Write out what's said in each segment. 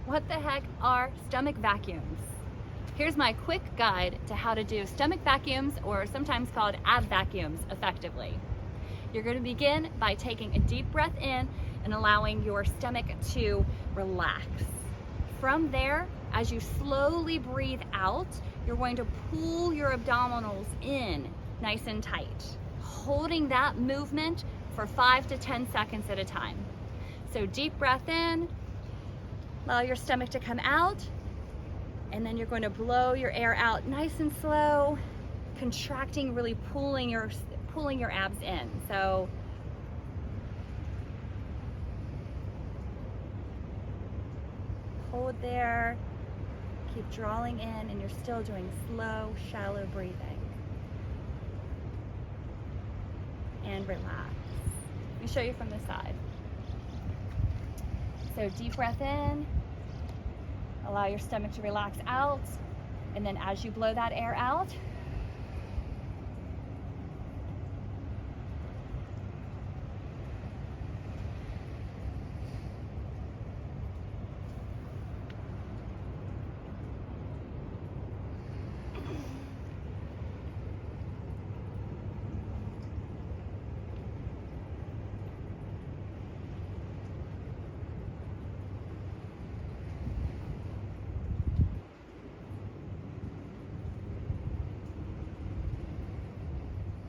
What the heck are stomach vacuums? Here's my quick guide to how to do stomach vacuums, or sometimes called ab vacuums, effectively. You're going to begin by taking a deep breath in and allowing your stomach to relax. From there, as you slowly breathe out, you're going to pull your abdominals in nice and tight, holding that movement for 5 to 10 seconds at a time. So deep breath in, allow your stomach to come out, and then you're going to blow your air out nice and slow, contracting, really pulling your abs in. So hold there, keep drawing in, and you're still doing slow, shallow breathing. And relax. Let me show you from the side. So deep breath in, allow your stomach to relax out, and then as you blow that air out,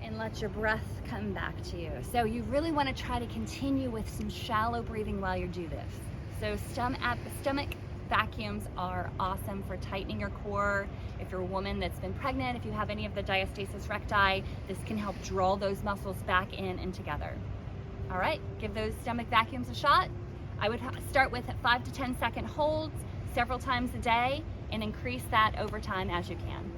and let your breath come back to you. So you really want to try to continue with some shallow breathing while you do this. So stomach vacuums are awesome for tightening your core. If you're a woman that's been pregnant, if you have any of the diastasis recti, this can help draw those muscles back in and together. All right, give those stomach vacuums a shot. I would start with 5 to 10 second holds several times a day and increase that over time as you can.